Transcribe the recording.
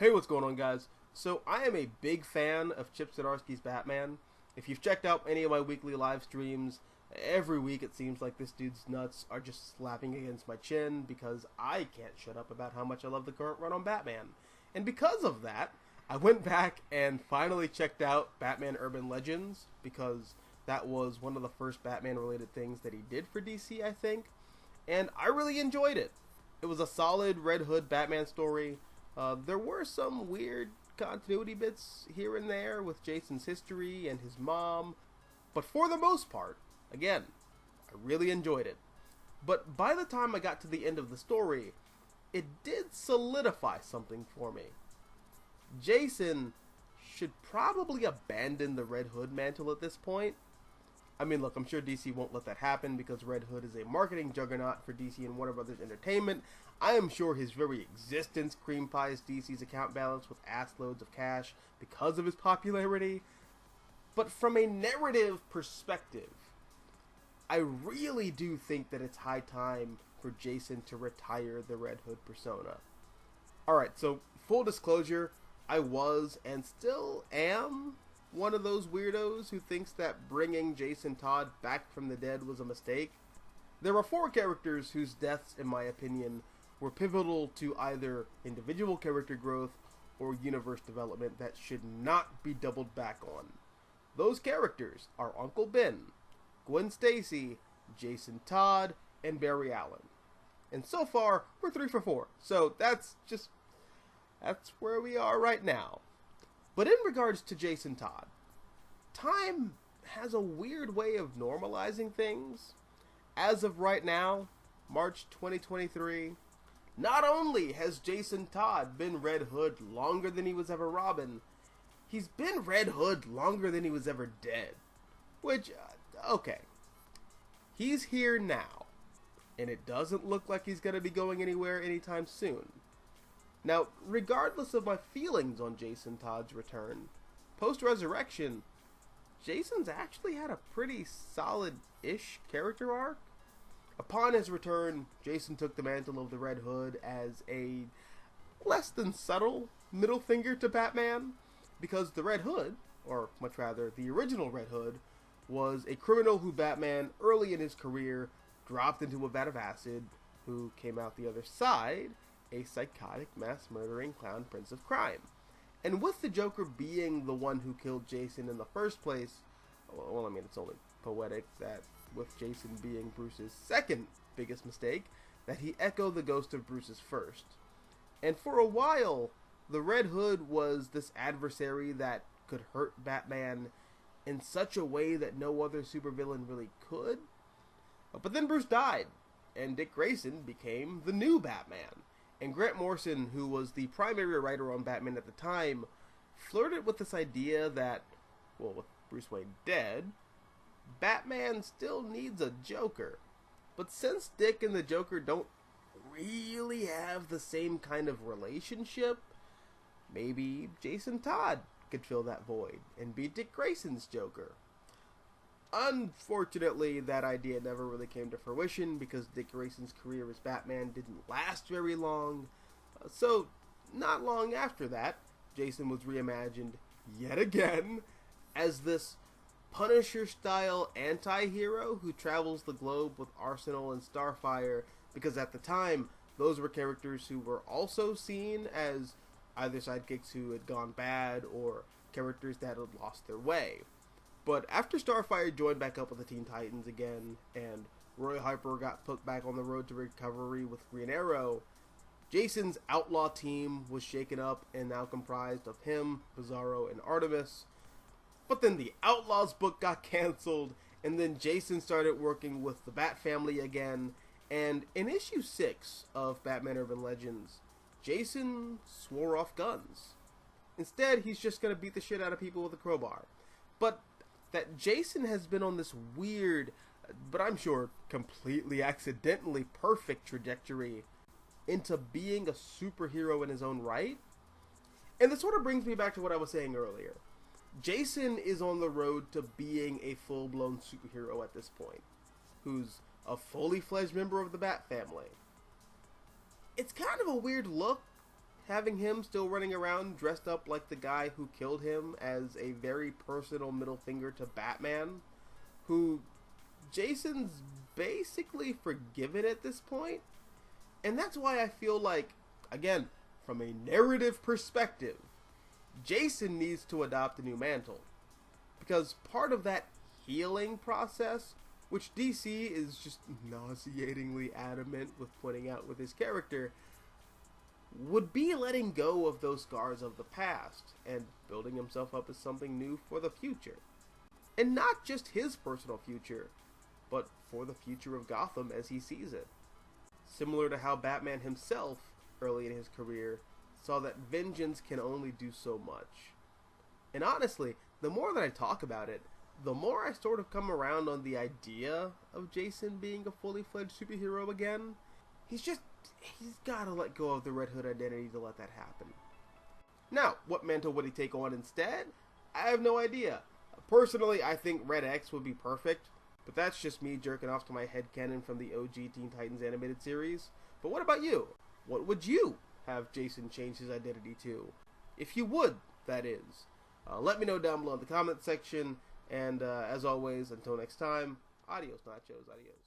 Hey, what's going on, guys? So, I am a big fan of Chip Zdarsky's Batman. If you've checked out any of my weekly live streams, every week it seems like this dude's nuts are just slapping against my chin because I can't shut up about how much I love the current run on Batman. And because of that, I went back and finally checked out Batman Urban Legends because that was one of the first Batman-related things that he did for DC, I think. And I really enjoyed it. It was a solid Red Hood Batman story. There were some weird continuity bits here and there with Jason's history and his mom, but for the most part, again, I really enjoyed it. But by the time I got to the end of the story, it did solidify something for me. Jason should probably abandon the Red Hood mantle at this point. I mean, look, I'm sure DC won't let that happen because Red Hood is a marketing juggernaut for DC and Warner Brothers Entertainment. I am sure his very existence cream pies DC's account balance with ass loads of cash because of his popularity. But from a narrative perspective, I really do think that it's high time for Jason to retire the Red Hood persona. Alright, so full disclosure, I was and still am one of those weirdos who thinks that bringing Jason Todd back from the dead was a mistake. There are 4 characters whose deaths, in my opinion, were pivotal to either individual character growth or universe development that should not be doubled back on. Those characters are Uncle Ben, Gwen Stacy, Jason Todd, and Barry Allen. And so far, we're 3 for 4. So that's where we are right now. But in regards to Jason Todd, time has a weird way of normalizing things. As of right now, March 2023, not only has Jason Todd been Red Hood longer than he was ever Robin, he's been Red Hood longer than he was ever dead. Which, okay. He's here now, and it doesn't look like he's going to be going anywhere anytime soon. Now, regardless of my feelings on Jason Todd's return, post-resurrection, Jason's actually had a pretty solid-ish character arc. Upon his return, Jason took the mantle of the Red Hood as a less than subtle middle finger to Batman, because the Red Hood, or much rather the original Red Hood, was a criminal who Batman, early in his career, dropped into a vat of acid, who came out the other side a psychotic, mass-murdering clown prince of crime. And with the Joker being the one who killed Jason in the first place, well, I mean, it's only poetic that with Jason being Bruce's second biggest mistake, that he echoed the ghost of Bruce's first. And for a while, the Red Hood was this adversary that could hurt Batman in such a way that no other supervillain really could. But then Bruce died, and Dick Grayson became the new Batman. And Grant Morrison, who was the primary writer on Batman at the time, flirted with this idea that, well, with Bruce Wayne dead, Batman still needs a Joker. But since Dick and the Joker don't really have the same kind of relationship, maybe Jason Todd could fill that void and be Dick Grayson's Joker. Unfortunately, that idea never really came to fruition because Dick Grayson's career as Batman didn't last very long. So, not long after that, Jason was reimagined yet again as this Punisher-style anti-hero who travels the globe with Arsenal and Starfire, because at the time, those were characters who were also seen as either sidekicks who had gone bad or characters that had lost their way. But after Starfire joined back up with the Teen Titans again, and Roy Harper got put back on the road to recovery with Green Arrow, Jason's outlaw team was shaken up and now comprised of him, Bizarro, and Artemis. But then the Outlaws book got canceled, and then Jason started working with the Bat Family again, and in issue 6 of Batman Urban Legends, Jason swore off guns. Instead, he's just gonna beat the shit out of people with a crowbar. But that Jason has been on this weird, but I'm sure completely accidentally perfect trajectory into being a superhero in his own right. And this sort of brings me back to what I was saying earlier. Jason is on the road to being a full-blown superhero at this point, who's a fully fledged member of the Bat Family. It's kind of a weird look having him still running around dressed up like the guy who killed him as a very personal middle finger to Batman, who Jason's basically forgiven at this point. And that's why I feel like, again, from a narrative perspective, Jason needs to adopt a new mantle. Because part of that healing process, which DC is just nauseatingly adamant with pointing out with his character, would be letting go of those scars of the past and building himself up as something new for the future. And not just his personal future, but for the future of Gotham as he sees it. Similar to how Batman himself, early in his career, saw that vengeance can only do so much. And honestly, the more that I talk about it, the more I sort of come around on the idea of Jason being a fully fledged superhero again. He's gotta let go of the Red Hood identity to let that happen. Now, what mantle would he take on instead? I have no idea. Personally, I think Red X would be perfect, but that's just me jerking off to my headcanon from the OG Teen Titans animated series. But what about you? What would you have Jason change his identity to? If you would, that is. Let me know down below in the comment section, and as always, until next time, adios nachos, adios.